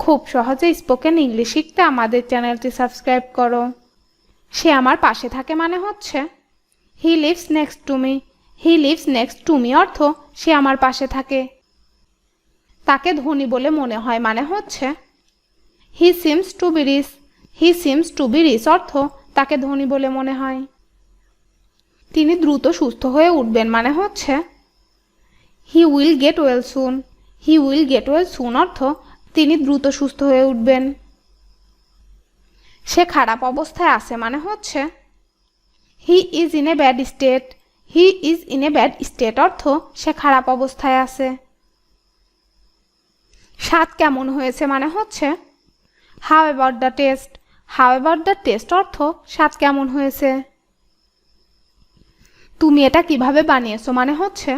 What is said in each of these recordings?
খুব সহজে spoken English শিখতে আমাদের চ্যানেলটি সাবস্ক্রাইব করো। সে আমার পাশে থাকে মানে হচ্ছে he lives next to me. He lives next to me অর্থ সে আমার পাশে থাকে। তাকে ধনী বলে মনে হয় মানে হচ্ছে he seems to be rich. He seems to be rich অর্থ তাকে ধনী বলে মনে হয়। তিনি দ্রুত সুস্থ হয়ে উঠবেন মানে হচ্ছে he will get well soon. He will get well soon অর্থ তিনি দ্রুত সুস্থ হয়ে উঠবেন। সে খারাপ অবস্থায় আছে মানে হচ্ছে he is in a bad state. He is in a bad state অর্থ সে খারাপ অবস্থায় আছে। স্বাদ কেমন হয়েছে মানে হচ্ছে how about the test. How about the test অর্থ স্বাদ কেমন হয়েছে। তুমি এটা কিভাবে বানিয়েছো মানে হচ্ছে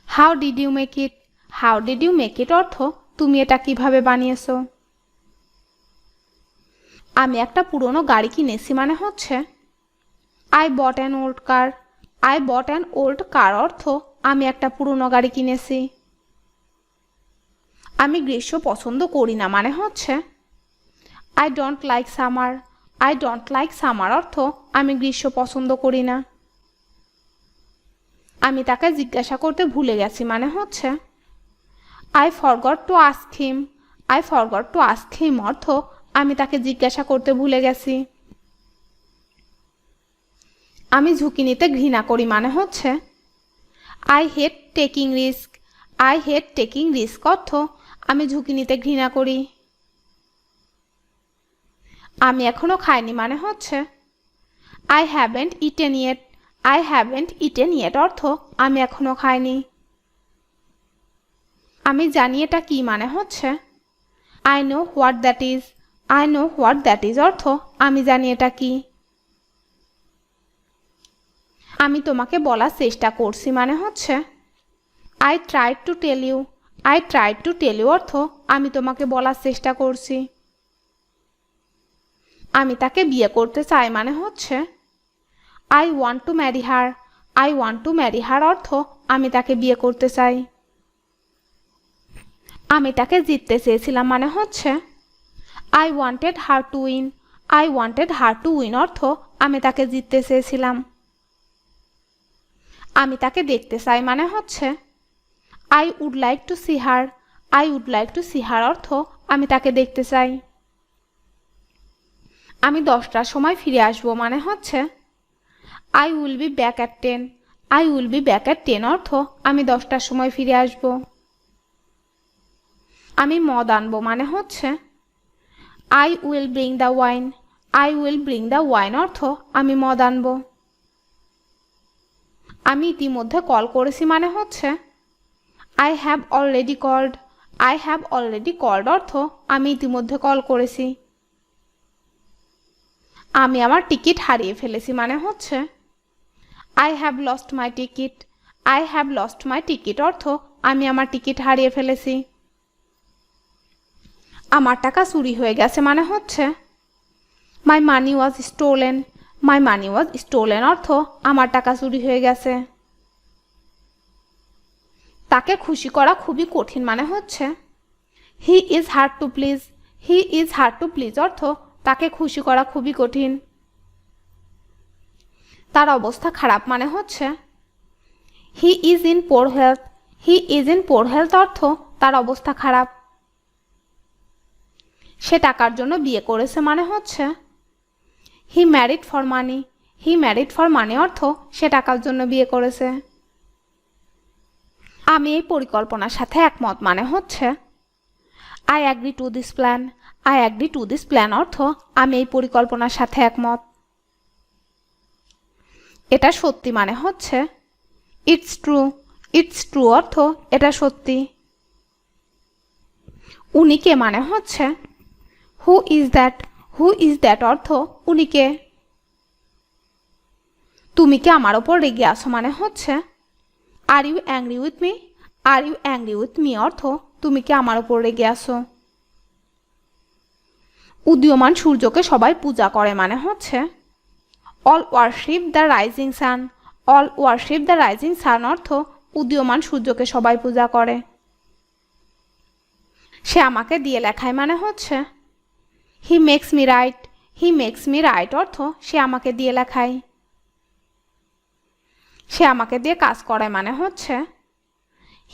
how did you make it. How did you make it অর্থ তুমি এটা কিভাবে বানিয়েছো। আমি একটা পুরনো গাড়ি কিনেছি মানে হচ্ছে I bought an old car. I bought an old car অর্থ আমি একটা পুরনো গাড়ি কিনেছি। আমি গ্রীষ্ম পছন্দ করি না মানে হচ্ছে I don't like summer. I don't like summer অর্থ আমি গ্রীষ্ম পছন্দ করি না। আমি তাকে জিজ্ঞাসা করতে ভুলে গেছি মানে হচ্ছে I forgot to ask him. I forgot to ask him অর্থ আমি তাকে জিজ্ঞাসা করতে ভুলে গেছি। আমি ঝুঁকি নিতে ঘৃণা করি মানে হচ্ছে I hate taking risk. I hate taking risk অর্থ আমি ঝুঁকি নিতে ঘৃণা করি। আমি এখনো খাইনি মানে হচ্ছে I haven't eaten yet. I haven't eaten yet অর্থ আমি এখনো খাইনি। আমি জানি এটা কি মানে হচ্ছে I know what that is. I know what that is অর্থ আমি জানি এটা কি। আমি তোমাকে বলার চেষ্টা করছি মানে হচ্ছে I tried to tell you. I tried to tell you অর্থ আমি তোমাকে বলার চেষ্টা করছি। আমি তাকে বিয়ে করতে চাই মানে হচ্ছে I want to marry her. I want to marry her অর্থ আমি তাকে বিয়ে করতে চাই। আমি তাকে জিততে চেয়েছিলাম মানে হচ্ছে I wanted her to win. I wanted her to win অর্থ আমি তাকে জিততে চেয়েছিলাম। আমি তাকে দেখতে চাই মানে হচ্ছে I would like to see her. I would like to see her অর্থ আমি তাকে দেখতে চাই। আমি 10টার সময় ফিরে আসবো মানে হচ্ছে I will be back at 10। I will be back at 10 অর্থ আমি 10টার সময় ফিরে আসব। আমি মদ আনবো মানে হচ্ছে I will bring the wine. I will bring the wine অর্থ আমি মদ আনবো। আমি ইতিমধ্যে কল করেছি মানে হচ্ছে I have already called. I have already called অর্থ আমি ইতিমধ্যে কল করেছি। আমি আমার টিকিট হারিয়ে ফেলেছি মানে হচ্ছে I have lost my ticket. I have lost my ticket অর্থ আমি আমার টিকিট হারিয়ে ফেলেছি। আমার টাকা চুরি হয়ে গেছে মানে হচ্ছে মাই মানি was stolen. My money was stolen অর্থ আমার টাকা চুরি হয়ে গেছে। তাকে খুশি করা খুবই কঠিন মানে হচ্ছে he is hard to please. He is hard to please অর্থ তাকে খুশি করা খুবই কঠিন। তার অবস্থা খারাপ মানে হচ্ছে he is in poor health. He is in poor health অর্থ তার অবস্থা খারাপ। সে টাকার জন্য বিয়ে করেছে মানে হচ্ছে he married for money. He married for money অর্থ সে টাকার জন্য বিয়ে করেছে। আমি এই পরিকল্পনার সাথে একমত মানে হচ্ছে I agree to this plan. I agree to this plan অর্থ আমি এই পরিকল্পনার সাথে একমত। এটা সত্যি মানে হচ্ছে ইটস ট্রু। ইটস ট্রু অর্থ এটা সত্যি। উনি কে মানে হচ্ছে who is that. Who is that অর্থ উনি কে। তুমি কি আমার ওপর রেগে আছো মানে হচ্ছে are you angry with me. Are you angry with me অর্থ তুমি কি আমার ওপর রেগে আছো। উদীয়মান সূর্যকে সবাই পূজা করে মানে হচ্ছে all worship the rising sun. All worship the rising sun অর্থ উদীয়মান সূর্যকে সবাই পূজা করে। সে আমাকে দিয়ে লেখায় মানে হচ্ছে he makes me write, he makes me write অর্থ সে আমাকে দিয়ে লেখায়। সে আমাকে দিয়ে কাজ করায় মানে হচ্ছে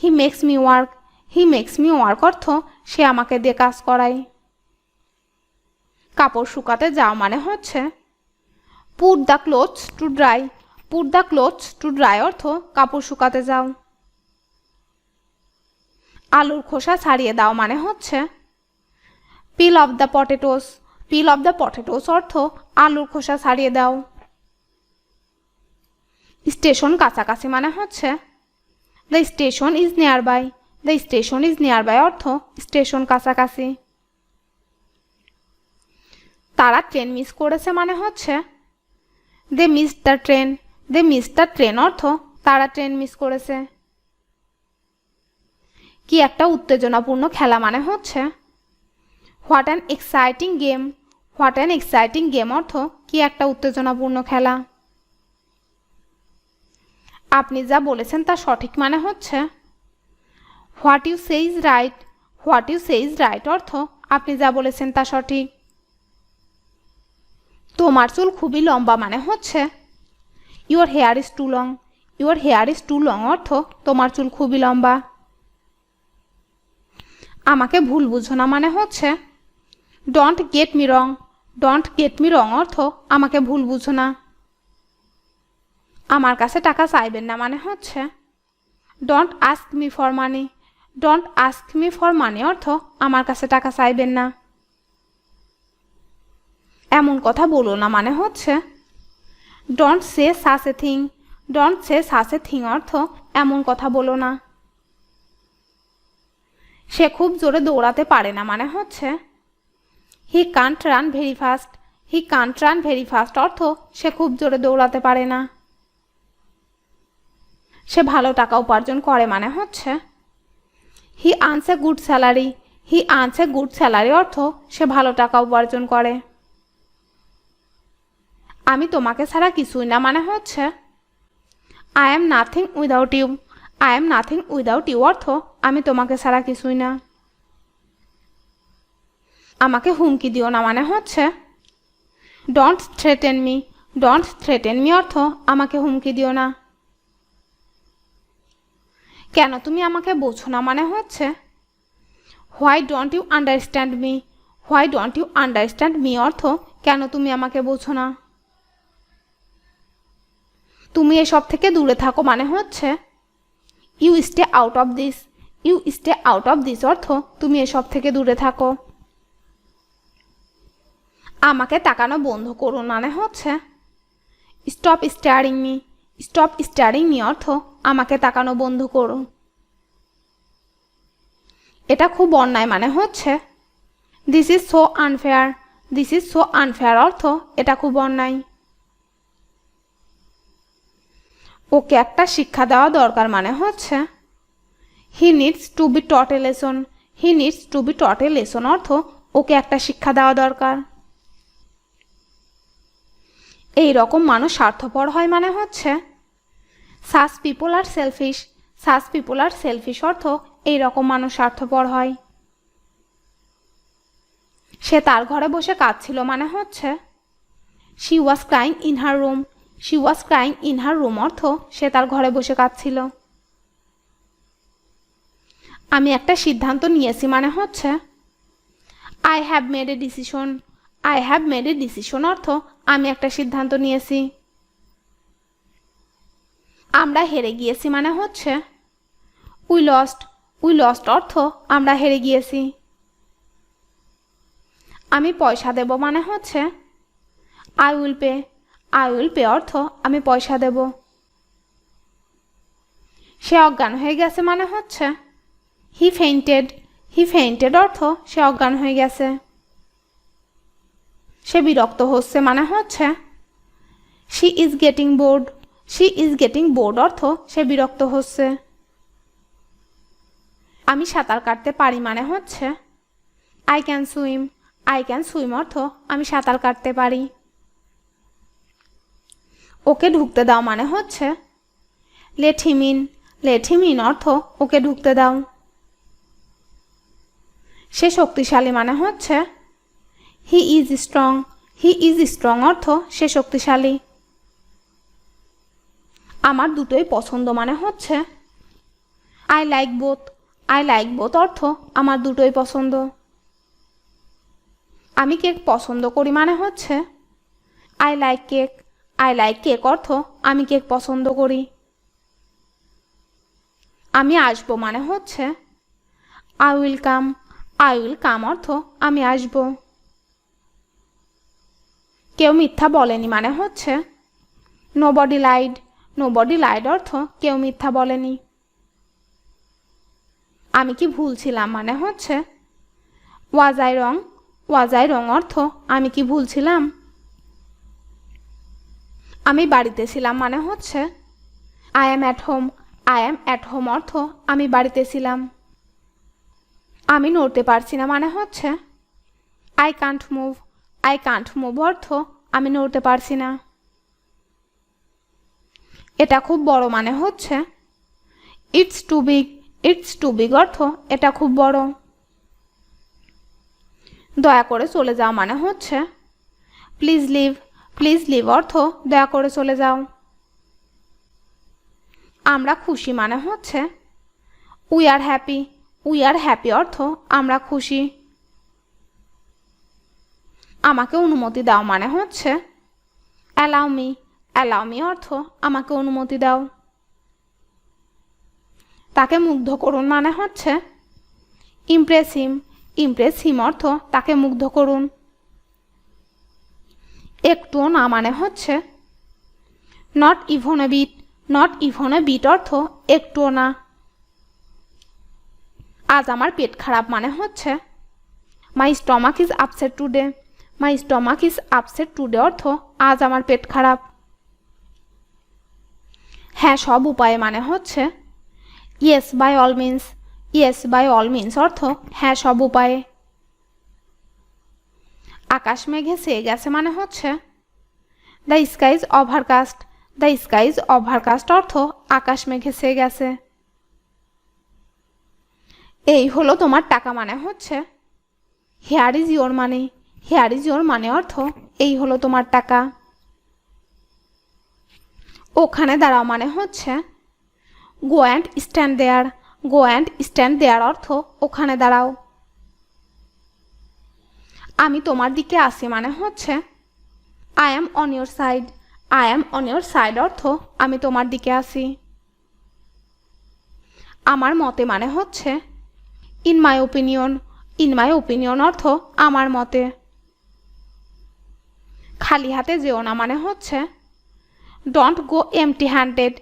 he makes me work, he makes me work অর্থ সে আমাকে দিয়ে কাজ করায়। কাপড় শুকাতে যাও মানে হচ্ছে put the clothes to dry, put the clothes to dry অর্থ কাপড় শুকাতে যাও। আলুর খোসা ছাড়িয়ে দাও মানে হচ্ছে peel off the potatoes, peel off the potatoes অর্থ আলুর খোসা ছাড়িয়ে দাও। স্টেশন কাছাকাছি মানে হচ্ছে the station is near by, the station is near by অর্থ স্টেশন কাছাকাছি। তারা ট্রেন মিস করেছে মানে হচ্ছে they miss the train, they miss the train অর্থ তারা ট্রেন মিস করেছে। কি একটা উত্তেজনাপূর্ণ খেলা মানে হচ্ছে what an exciting game, what an exciting game অর্থ কি একটা উত্তেজনাপূর্ণ খেলা। আপনি যা বলেছেন তা সঠিক মানে হচ্ছে what you say is right, what you say is right অর্থ আপনি যা বলেছেন তা সঠিক। তোমার চুল খুবই লম্বা মানে হচ্ছে your hair is too long, your hair is too long অর্থ তোমার চুল খুবই লম্বা। আমাকে ভুল বুঝো না মানে হচ্ছে don't get me wrong, don't get me রং অর্থ আমাকে ভুল বুঝো না। আমার কাছে টাকা চাইবেন না মানে হচ্ছে don't ask me for money, don't ask me for money অর্থ আমার কাছে টাকা চাইবেন না। এমন কথা বলো না মানে হচ্ছে don't say such a thing, don't say such a thing অর্থ এমন কথা বলো না। সে খুব জোরে দৌড়াতে পারে না মানে হচ্ছে হি কান্ট রান ভেরি ফাস্ট, হি কান্ট রান ভেরি ফাস্ট অর্থ সে খুব জোরে দৌড়াতে পারে না। সে ভালো টাকা উপার্জন করে মানে হচ্ছে হি earns a good salary, he earns a good salary অর্থ সে ভালো টাকা উপার্জন করে। আমি তোমাকে ছাড়া কিছুই না মানে হচ্ছে I am nothing without you, I am nothing without you অর্থ আমি তোমাকে ছাড়া কিছুই না। আমাকে হুমকি দিও না মানে হচ্ছে don't threaten me, don't threaten me অর্থ আমাকে হুমকি দিও না। কেন তুমি আমাকে বোঝো না মানে হচ্ছে why don't you understand me, why don't you understand me অর্থ কেন তুমি আমাকে বোঝো না। তুমি এসব থেকে দূরে থাকো মানে হচ্ছে you stay out of this, you stay out of this অর্থ তুমি এসব থেকে দূরে থাকো। আমাকে তাকানো বন্ধ করুন মানে হচ্ছে stop steering me, stop steering me অর্থ আমাকে তাকানো বন্ধ করুন। এটা খুব অন্যায় মানে হচ্ছে this is so unfair, this is so unfair অর্থ এটা খুব অন্যায়। ওকে একটা শিক্ষা দেওয়া দরকার মানে হচ্ছে হি needs to B taught a lesson, he needs to B taught a lesson অর্থ ওকে একটা শিক্ষা দেওয়া দরকার। এই রকম মানুষ স্বার্থপর হয় মানে হচ্ছে such people are selfish, such people are selfish অর্থ এই রকম মানুষ স্বার্থপর হয়। সে তার ঘরে বসে কাঁদছিল মানে হচ্ছে she was crying in her room, she was crying in her room অর্থ সে তার ঘরে বসে কাঁদছিল। আমি একটা সিদ্ধান্ত নিয়েছি মানে হচ্ছে I have made a decision, I have made a decision অর্থ আমি একটা সিদ্ধান্ত নিয়েছি। আমরা হেরে গিয়েছি মানে হচ্ছে উই লস্ট, উই লস্ট অর্থ আমরা হেরে গিয়েছি। আমি পয়সা দেব মানে হচ্ছে I will pay, I will pay অর্থ আমি পয়সা দেব। সে অজ্ঞান হয়ে গেছে মানে হচ্ছে হি ফেইন্টেড, হি ফেইন্টেড অর্থ সে অজ্ঞান হয়ে গেছে। সে বিরক্ত হচ্ছে মানে হচ্ছে she is getting board, she is getting board অর্থ সে বিরক্ত হচ্ছে। আমি সাঁতার কাটতে পারি মানে হচ্ছে I can swim, I can swim অর্থ আমি সাঁতার কাটতে পারি। ওকে ঢুকতে দাও মানে হচ্ছে let him in, let him in অর্থ ওকে ঢুকতে দাও। সে শক্তিশালী মানে হচ্ছে he is strong. He is strong অর্থ সে শক্তিশালী। আমার দুটোই পছন্দ মানে হচ্ছে I like both. I like both অর্থ আমার দুটোই পছন্দ। আমি কেক পছন্দ করি মানে হচ্ছে I like cake. I like cake অর্থ আমি কেক পছন্দ করি। আমি আসবো মানে হচ্ছে I will come. I will come অর্থ আমি আসব। কেউ মিথ্যা বলেনি মানে হচ্ছে নোবডি লাইড। নোবডি লাইড অর্থ কেউ মিথ্যা বলেনি। আমি কি ভুল ছিলাম মানে হচ্ছে was I wrong. Was I রং অর্থ আমি কি ভুল ছিলাম। আমি বাড়িতে ছিলাম মানে হচ্ছে I am at home. I am at home অর্থ আমি বাড়িতে ছিলাম। আমি নড়তে পারছি না মানে হচ্ছে I can't move. I can't move অর্থ আমি নড়তে পারছি না। এটা খুব বড় মানে হচ্ছে it's too big. It's too big অর্থ এটা খুব বড়। দয়া করে চলে যাও মানে হচ্ছে প্লিজ লিভ। প্লিজ লিভ অর্থ দয়া করে চলে যাও। আমরা খুশি মানে হচ্ছে we are happy. We are happy অর্থ আমরা খুশি। আমাকে অনুমতি দাও মানে হচ্ছে অ্যালাউ মি। অ্যালাউ মি অর্থ আমাকে অনুমতি দাও। তাকে মুগ্ধ করুন মানে হচ্ছে ইমপ্রেস হিম। ইমপ্রেস হিম অর্থ তাকে মুগ্ধ করুন। একটুও না মানে হচ্ছে not even a bit. Not even a bit অর্থ একটুও না। আজ আমার পেট খারাপ মানে হচ্ছে my stomach is upset today. My stomach is upset today অর্থ আজ আমার পেট খারাপ। হ্যাঁ সব উপায়ে মানে হচ্ছে yes by all means. Yes by all means অর্থ হ্যাঁ সব উপায়ে। আকাশ মেঘে ছেয়ে গেছে মানে হচ্ছে the sky is overcast. The sky is overcast অর্থ আকাশ মেঘে ছেয়ে গেছে। এই হলো তোমার টাকা মানে হচ্ছে here is your money. Here is your money অর্থ এই হলো তোমার টাকা। ওখানে দাঁড়াও মানে হচ্ছে go and stand there. Go and stand there অর্থ ওখানে দাঁড়াও। আমি তোমার দিকে আসি মানে হচ্ছে I am on your side. I am on your side অর্থ আমি তোমার দিকে আসি। আমার মতে মানে হচ্ছে in my opinion. In my opinion অর্থ আমার মতে। খালি হাতে যেও না মানে হচ্ছে don't go empty handed.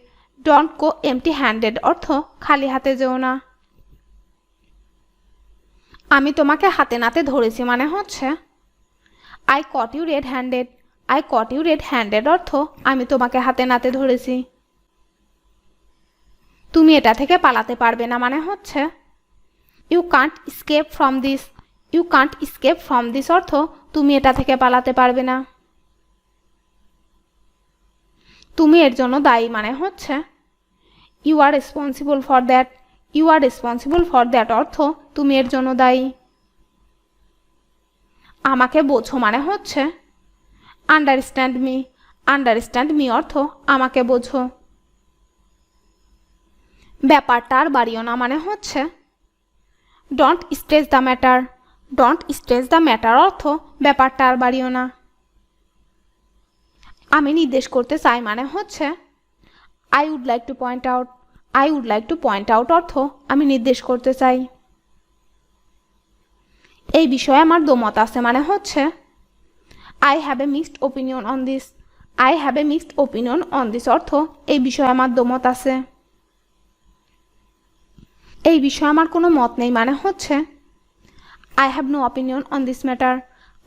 Don't go empty handed অর্থ খালি হাতে যেও না। আমি তোমাকে হাতে নাতে ধরেছি মানে হচ্ছে I caught you red handed. I caught you red handed অর্থ আমি তোমাকে হাতে নাতে ধরেছি। তুমি এটা থেকে পালাতে পারবে না মানে হচ্ছে you can't escape from this. You can't escape from this অর্থ তুমি এটা থেকে পালাতে পারবে না। তুমি এর জন্য দায়ী মানে হচ্ছে you are responsible for that. You are responsible for that অর্থ তুমি এর জন্য দায়ী। আমাকে বোঝো মানে হচ্ছে আন্ডারস্ট্যান্ড মি। আন্ডারস্ট্যান্ড মি অর্থ আমাকে বোঝো। ব্যাপারটা আর বাড়িও না মানে হচ্ছে don't stress the matter. Don't stress the matter অর্থ ব্যাপারটা আর বাড়িও না। আমি নির্দেশ করতে চাই মানে হচ্ছে I would like to point out. I would like to point out অর্থ আমি নির্দেশ করতে চাই। এই বিষয়ে আমার দোমত আছে মানে হচ্ছে I have a mixed opinion on this. I have a mixed opinion on this অর্থ এই বিষয়ে আমার দোমত আছে। এই বিষয়ে আমার কোনো মত নেই মানে হচ্ছে I have no opinion on this matter.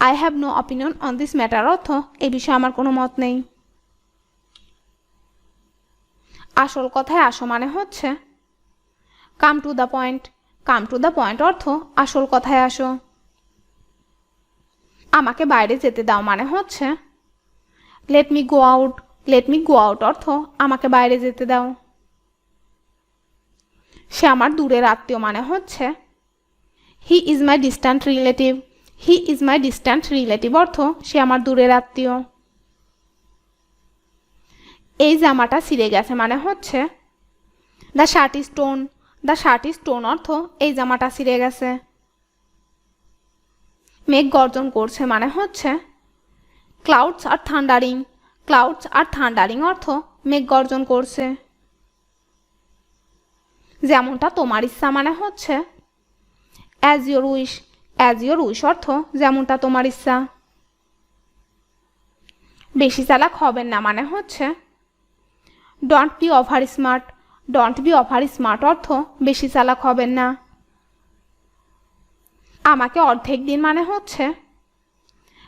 I have no opinion on this matter অর্থ এই বিষয়ে আমার কোনো মত নেই। আসল কথায় আসো মানে হচ্ছে come to the point. Come to the point অর্থ আসল কথায় আসো। আমাকে বাইরে যেতে দাও মানে হচ্ছে let me go out. Let me go out অর্থ আমাকে বাইরে যেতে দাও। সে আমার দূরের আত্মীয় মানে হচ্ছে he is my distant relative. He is my distant relative অর্থ সে আমার দূরের আত্মীয়। এই জামাটা ছিঁড়ে গেছে মানে হচ্ছে the shirt is torn। The shirt is torn অর্থ এই জামাটা ছিঁড়ে গেছে। মেঘ গর্জন করছে মানে হচ্ছে clouds are thundering. Clouds are thundering অর্থ মেঘ গর্জন করছে। যেমনটা তোমার ইচ্ছা মানে হচ্ছে as your wish. As your wish অর্থ যেমনটা তোমার ইচ্ছা। বেশি চালাক হবেন না মানে হচ্ছে don't be over smart. Don't be over smart অর্থ বেশি চালাক হবেন না। আমাকে অর্ধেক দিন মানে হচ্ছে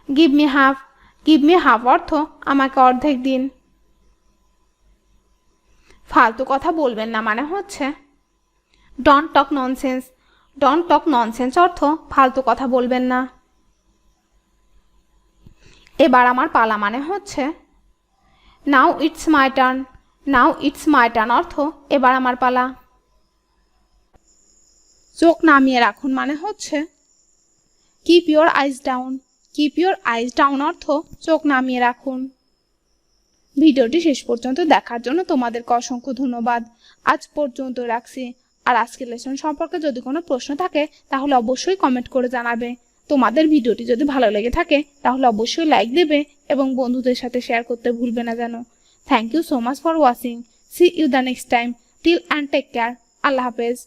give me half. Give me half অর্থ আমাকে অর্ধেক দিন। ফালতু কথা বলবেন না মানে হচ্ছে don't talk nonsense. Don't talk nonsense অর্থ ফালতু কথা বলবেন না। এবার আমার পালা মানে হচ্ছে now it's my turn. Now it's my turn অর্থ এবার আমার পালা। চোখ নামিয়ে রাখুন মানে হচ্ছে keep your eyes down. Keep your eyes down অর্থ চোখ নামিয়ে রাখুন। ভিডিওটি শেষ পর্যন্ত দেখার জন্য তোমাদেরকে অসংখ্য ধন্যবাদ। আজ পর্যন্ত রাখছি। আর আজকের লেসন সম্পর্কে যদি কোনো প্রশ্ন থাকে তাহলে অবশ্যই কমেন্ট করে জানাবে। তোমাদের ভিডিওটি যদি ভালো লেগে থাকে তাহলে অবশ্যই লাইক দেবে এবং বন্ধুদের সাথে শেয়ার করতে ভুলবে না যেন। Thank you so much for watching. See you the next time. Till and take care. আল্লাহ হাফেজ।